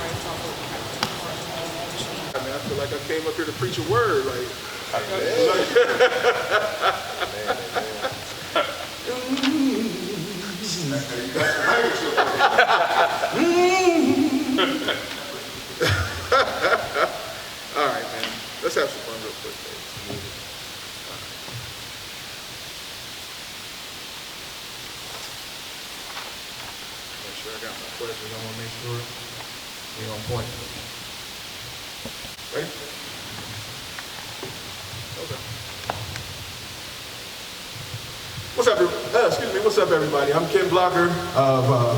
I mean, I feel like I came up here to preach a word. Like, all right, man. Let's have some fun real quick, man. Make sure I got my questions. I want to make sure we're on point. Ready? Okay. What's up, everybody? I'm Ken Blocker,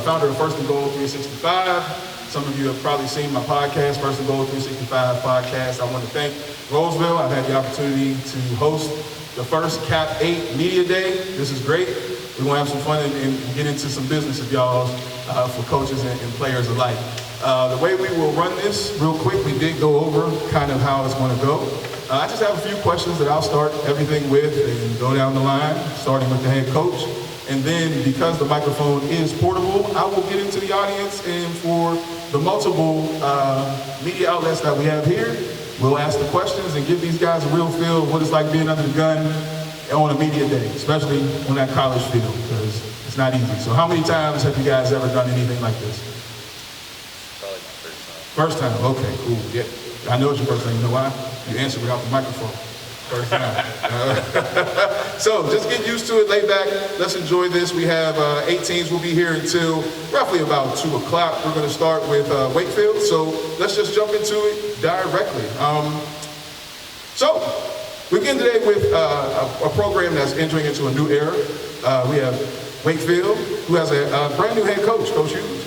founder of First and Goal 365. Some of you have probably seen my podcast, First and Goal 365 podcast. I want to thank Roseville. I've had the opportunity to host the first Cap-8 Media Day. This is great. We're going to have some fun and get into some business of y'all for coaches and players alike. The way we will run this, real quick, we did go over kind of how it's going to go. I just have a few questions that I'll start everything with and go down the line, starting with the head coach. And then, because the microphone is portable, I will get into the audience, and for the multiple media outlets that we have here, we'll ask the questions and give these guys a real feel of what it's like being under the gun on a media day, especially on that college field, because it's not easy. So how many times have you guys ever done anything like this? Probably my first time. First time, okay, cool. Yeah, I know it's your first time. You know why? You answered without the microphone. First time. So just get used to it, lay back. Let's enjoy this. We have 8 teams. We'll be here until roughly about 2 o'clock. We're going to start with Wakefield. So let's just jump into it directly. So we begin today with a program that's entering into a new era. We have Wakefield, who has a brand new head coach, Coach Hughes,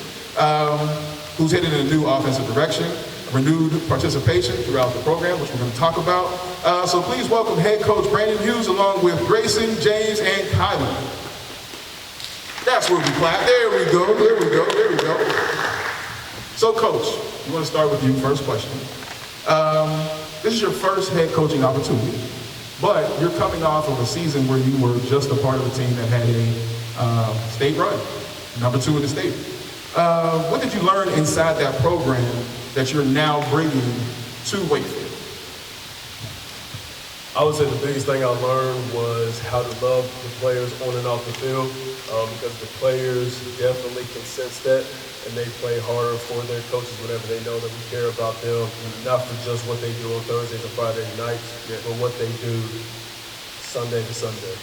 who's headed in a new offensive direction. Renewed participation throughout the program, which we're going to talk about. So please welcome head coach Brandon Hughes along with Grayson, James, and Kylan. That's where we clap. There we go, there we go, there we go. So coach, we want to start with you. First question. This is your first head coaching opportunity, but you're coming off of a season where you were just a part of a team that had a state run, number 2 in the state. What did you learn inside that program that you're now bringing to Wakefield? I would say the biggest thing I learned was how to love the players on and off the field, because the players definitely can sense that, and they play harder for their coaches whenever they know that we care about them, not for just what they do on Thursdays and Friday nights, but what they do Sunday to Sunday.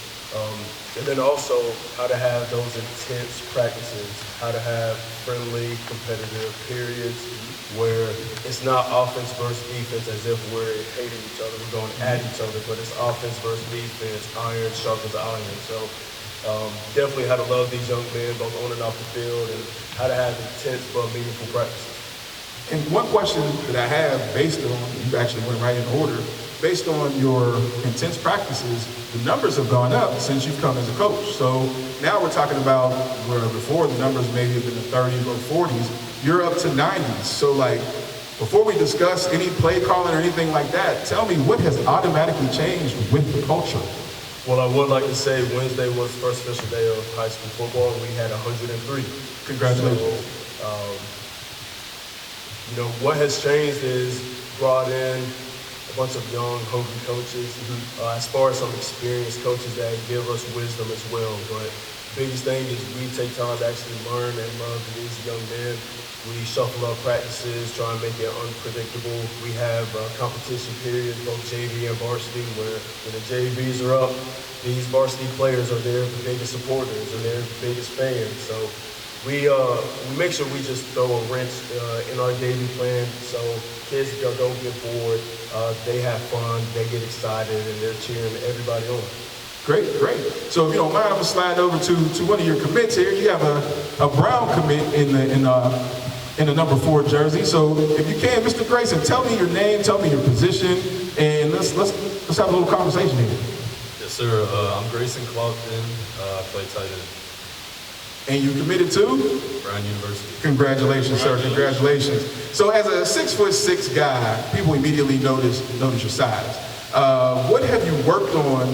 And then also how to have those intense practices, how to have friendly, competitive periods where it's not offense versus defense as if we're hating each other, we're going at each other, but it's offense versus defense, iron sharpens iron. So definitely how to love these young men, both on and off the field, and how to have intense but meaningful practices. And one question that I have based on, you actually went right in order, based on your intense practices, the numbers have gone up since you've come as a coach. So now we're talking about where before the numbers maybe have been the 30s or 40s, you're up to 90s. So like, before we discuss any play calling or anything like that, tell me what has automatically changed with the culture? Well, I would like to say Wednesday was the first official day of high school football, and we had 103. Congratulations. So, what has changed is brought in a bunch of young, hungry coaches, as far as some experienced coaches that give us wisdom as well. But the biggest thing is we take time to actually learn and love these young men. We shuffle up practices, try and make it unpredictable. We have competition periods, both JV and varsity, where when the JVs are up, these varsity players are their biggest supporters and their biggest fans. So we make sure we just throw a wrench in our daily plan so kids don't get bored, they have fun, they get excited, and they're cheering everybody on. Great, great. So if you don't mind, I'm gonna slide over to one of your commits here. You have a brown commit in the number 4 jersey. So if you can, Mr. Grayson, tell me your name, tell me your position, and let's have a little conversation here. Yes, sir. I'm Grayson Clopton. I play tight end. And you committed to? Brown University. Congratulations, sir. Congratulations. So as a 6'6" guy, people immediately notice your size. What have you worked on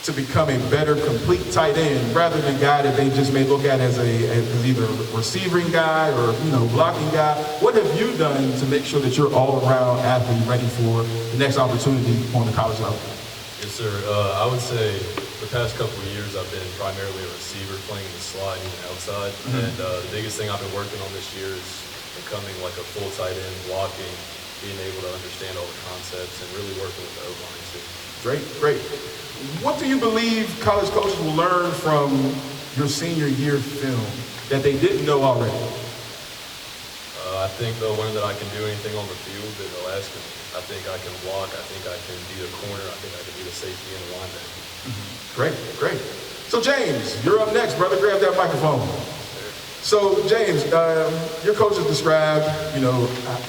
to become a better complete tight end rather than a guy that they just may look at as either a receiving guy or blocking guy? What have you done to make sure that you're all-around athlete ready for the next opportunity on the college level? Yes, sir. I would say the past couple of years I've been primarily a receiver, playing in the slot and even outside. And the biggest thing I've been working on this year is becoming like a full tight end, blocking, being able to understand all the concepts, and really working with the O-line too. Great, great. What do you believe college coaches will learn from your senior year film that they didn't know already? I think they'll learn that I can do anything on the field that they'll ask me. I think I can block. I think I can be the corner. I think I can be the safety and the linebacker. Great, great. So James, you're up next, brother. Grab that microphone. So James, your coach has described,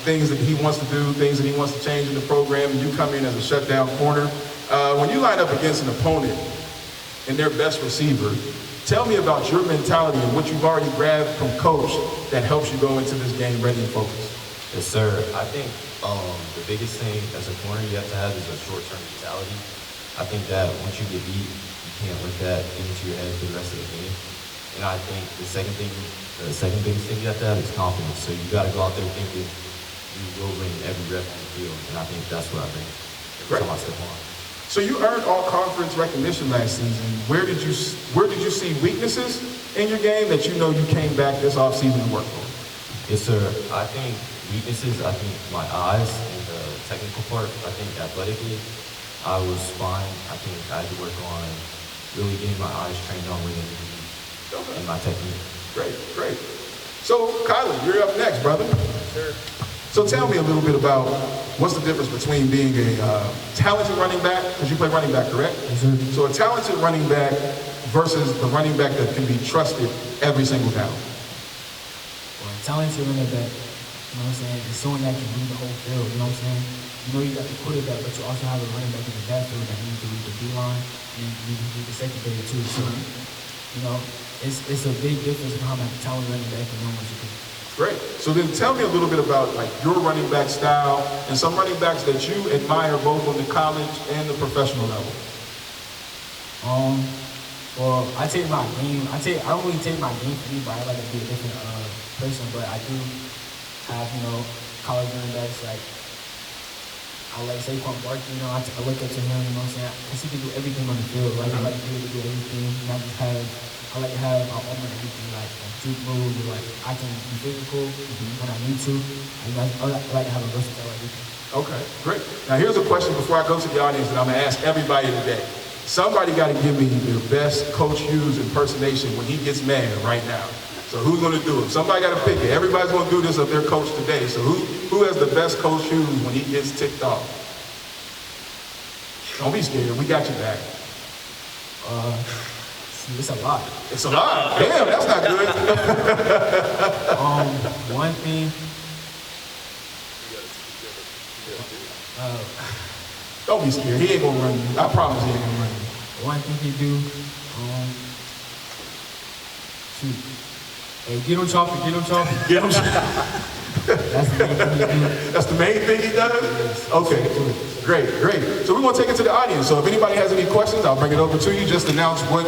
things that he wants to do, things that he wants to change in the program, and you come in as a shutdown corner. When you line up against an opponent and their best receiver, tell me about your mentality and what you've already grabbed from coach that helps you go into this game ready and focused. Yes, sir. I think the biggest thing as a corner you have to have is a short-term mentality. I think that once you get beat, you can't let that get into your head for the rest of the game. And I think the second biggest thing you have to have is confidence. So you got to go out there thinking you will win every rep on the field. And I think that's what I think. Right. Every time I step on. So you earned all conference recognition last season. Where did you see weaknesses in your game that you came back this offseason and worked on? Yes, sir. I think weaknesses, I think my eyes and the technical part. I think athletically, I was fine. I think I had to work on really getting my eyes trained on within and my technique. Great, great. So Kyler, you're up next, brother. Sure. So tell me a little bit about what's the difference between being a talented running back, because you play running back, correct? Yes, sir. So a talented running back versus the running back that can be trusted every single down. Well, talented running back, is someone that can read the whole field, you got the quarterback, but you also have a running back in the backfield that needs to read the D-line and you can read the secondary too. So, it's a big difference between having a talented running back and knowing what you can. Great. So then tell me a little bit about your running back style and some running backs that you admire both on the college and the professional level. Well, I take my game. I don't really take my game for anybody. I like to be a different person, but I do have college running backs like I like Saquon Barkley. I look up to him. Because he can do everything on the field. Like I like to be able to do everything. I like to have almost everything, like juke moves, like I can be physical when I need to. I like to have a versatile everything. Okay, great. Now here's a question before I go to the audience that I'm gonna ask everybody today. Somebody gotta give me their best Coach Hughes impersonation when he gets mad right now. So who's gonna do it? Somebody gotta pick it. Everybody's gonna do this of their coach today. So who has the best Coach Hughes when he gets ticked off? Don't be scared, we got you back. It's a lot. It's a lot. Damn, that's not good. One thing. Don't be scared. He ain't gonna run you. I promise he ain't gonna run you. One thing he do. Hey, get him chopping. Get him. That's the main thing he do. That's the main thing he does? Okay. Great. So we're going to take it to the audience. So if anybody has any questions, I'll bring it over to you. Just announce what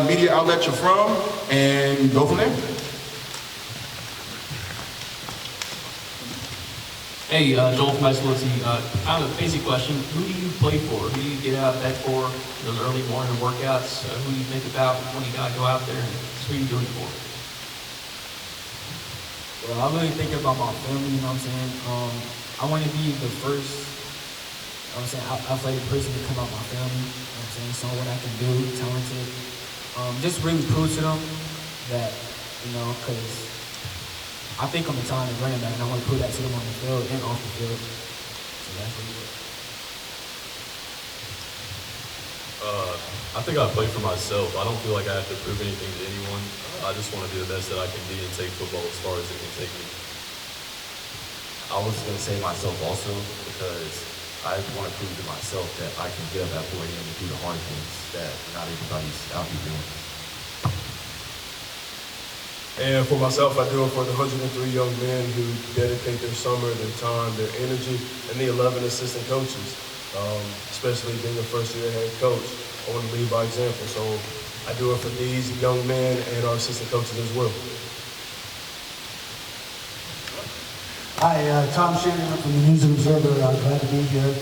media outlet you're from and go from there. Hey, Joel from Isolati. I have a basic question. Who do you play for? Who do you get out of bed for? Those early morning workouts? Who do you think about when you got to go out there? Who are you doing it for? Well, I really think about my family, I want to be the first, athletic person to come out my family, so what I can do, talented. Just really prove to them that, because I think I'm a talented running back, and I want to prove that to them on the field and off the field. So that's what it is. I think I play for myself. I don't feel like I have to prove anything to anyone. I just want to be the best that I can be and take football as far as it can take me. I was going to say myself also because I want to prove to myself that I can get up at 4 a.m. and do the hard things that not everybody's out here doing. And for myself, I do it for the 103 young men who dedicate their summer, their time, their energy, and the 11 assistant coaches, especially being a first-year head coach. I want to lead by example. So I do it for these young men and our assistant coaches as well. Hi, Tom Shannon from the News and Observer. Glad to be here.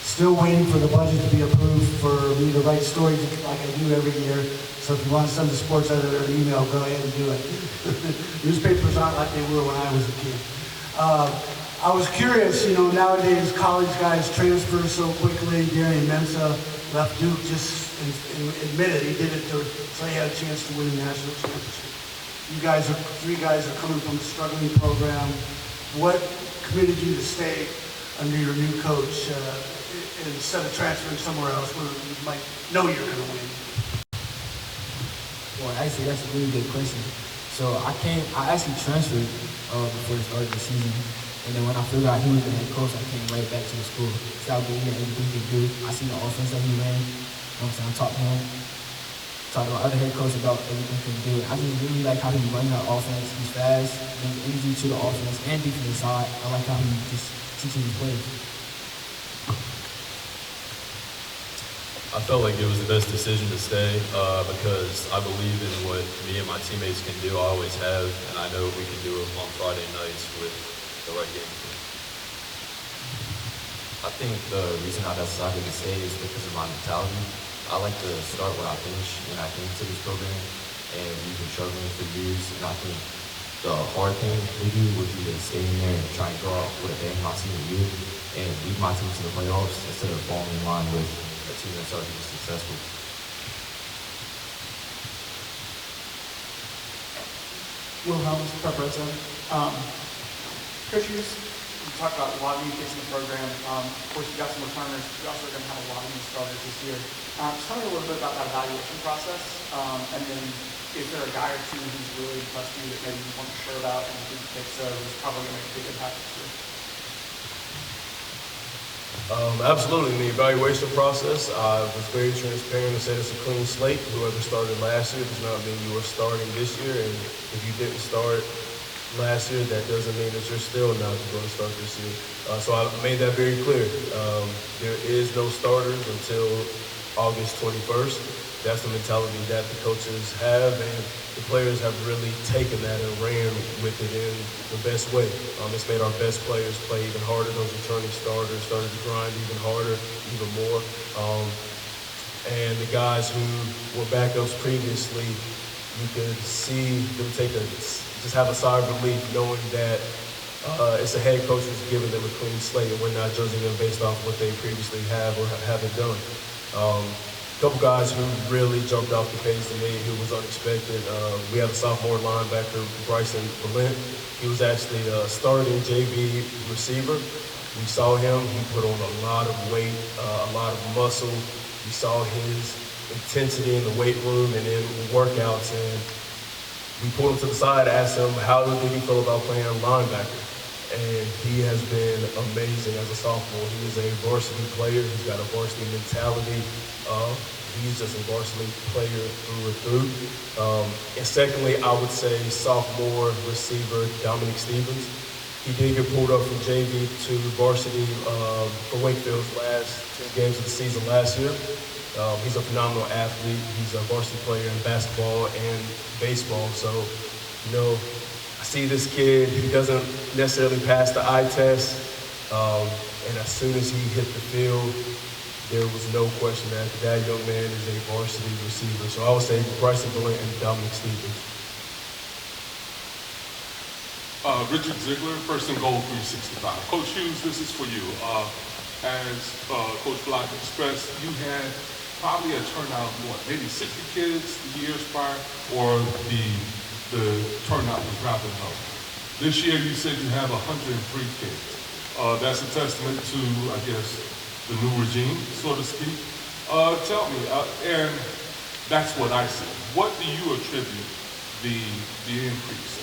Still waiting for the budget to be approved for me to write stories like I do every year. So if you want to send the sports editor an email, go ahead and do it. Newspapers aren't like they were when I was a kid. I was curious, nowadays college guys transfer so quickly. Darian Mensah left Duke just admitted he did it so he had a chance to win a national championship. Three guys are coming from a struggling program. What committed you to stay under your new coach instead of transferring somewhere else where you might know you're going to win? Well, actually, that's a really good question. So I actually transferred before the start of the season. And then when I figured out he was the head coach, I came right back to the school. So I believe in everything he could do. I seen the offense that he ran. I talked to him. Talked to my other head coach about everything he can do. I just really like how he runs that offense. He's fast, brings energy to the offense and defensive side. I like how he just teaches his players. I felt like it was the best decision to stay because I believe in what me and my teammates can do. I always have, and I know we can do it on Friday nights with the right game. I think the reason I decided to stay is because of my mentality. I like to start where I finish when I came to this program, and we've been struggling for years. And I think the hard thing to do would be to stay in there and try and go out with a bang my senior year and lead my team to the playoffs instead of falling in line with a team that's already successful. Will Helms, Preparation. Coach, you talked about a lot of new kids in the program. Of course, you got some returners. You're also going to have a lot of new starters this year. Just tell me a little bit about that evaluation process. And then is there a guy or two who's really impressed you that maybe you weren't sure about and you think who's probably going to make a big impact this year? Absolutely. In the evaluation process, I was very transparent and said it's a clean slate. Whoever started last year does not mean you are starting this year. And if you didn't start last year, that doesn't mean that you're still not going to start this year. So I made that very clear. There is no starters until August 21st. That's the mentality that the coaches have, and the players have really taken that and ran with it in the best way. It's made our best players play even harder. Those returning starters started to grind even harder, even more. And the guys who were backups previously, you could see them just have a sigh of relief knowing that it's a head coach who's giving them a clean slate and we're not judging them based off what they previously have or haven't done. A couple guys who really jumped off the page to me, who was unexpected. We have a sophomore linebacker, Bryson Valent. He was actually a starting JV receiver. We saw him. He put on a lot of weight, a lot of muscle. We saw his intensity in the weight room and in workouts. And we pulled him to the side, asked him how did he feel about playing linebacker. And he has been amazing as a sophomore. He is a varsity player. He's got a varsity mentality. He's just a varsity player through and through. And secondly, I would say sophomore receiver Dominic Stevens. He did get pulled up from JV to varsity for Wakefield's last 2 games of the season last year. He's a phenomenal athlete. He's a varsity player in basketball and baseball. So, I see this kid. He doesn't necessarily pass the eye test. And as soon as he hit the field, there was no question that that young man is a varsity receiver. So I would say Bryson Valent and Dominic Stevens. Richard Ziegler, First and Goal 365. Coach Hughes, this is for you. As Coach Block expressed, you had probably a turnout of what, maybe 60 kids the years prior, or the turnout was rather low. This year you said you have 103 kids. That's a testament to, I guess, the new regime, so to speak. Tell me, and that's what I see. What do you attribute the increase?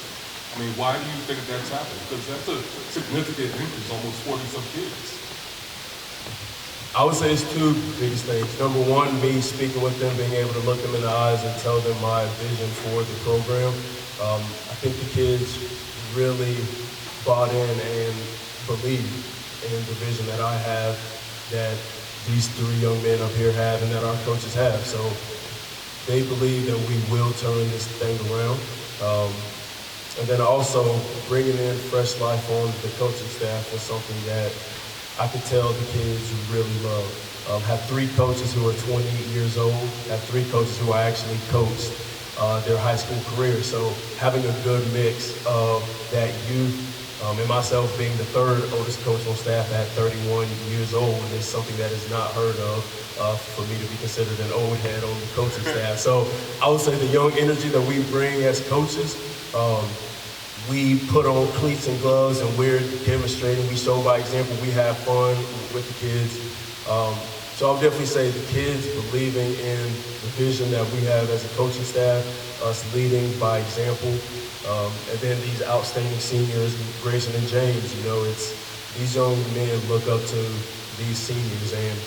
I mean, why do you think that's happening? Because that's a significant increase, almost 40-some kids. I would say it's two biggest things. Number one, me speaking with them, being able to look them in the eyes and tell them my vision for the program. I think the kids really bought in and believe in the vision that I have, that these three young men up here have and that our coaches have. So they believe that we will turn this thing around. And then also bringing in fresh life on the coaching staff was something that I could tell the kids really love. Have three coaches who are 28 years old, have three coaches who I actually coached their high school career. So having a good mix of that youth, and myself being the third oldest coach on staff at 31 years old is something that is not heard of for me to be considered an old head on the coaching staff. So I would say the young energy that we bring as coaches, we put on cleats and gloves and we're demonstrating, we show by example, we have fun with the kids. So I'll definitely say the kids believing in the vision that we have as a coaching staff, us leading by example, and then these outstanding seniors, Grayson and James, it's these young men look up to these seniors. And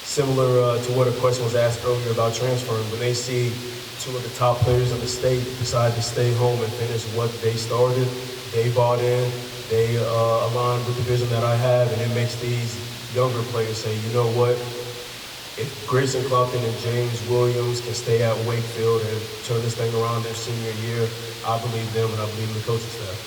similar to what a question was asked earlier about transferring, when they see two of the top players in the state decide to stay home and finish what they started, they bought in, they aligned with the vision that I have, and it makes these younger players say, you know what, if Grayson Clopton and James Williams can stay at Wakefield and turn this thing around their senior year, I believe them and I believe the coaching staff.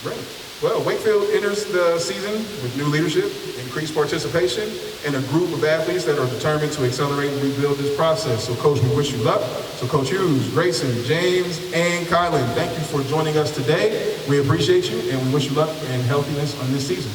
Great. Well, Wakefield enters the season with new leadership, increased participation, and a group of athletes that are determined to accelerate and rebuild this process. So, Coach, we wish you luck. So, Coach Hughes, Grayson, James, and Kylan, thank you for joining us today. We appreciate you, and we wish you luck and healthiness on this season.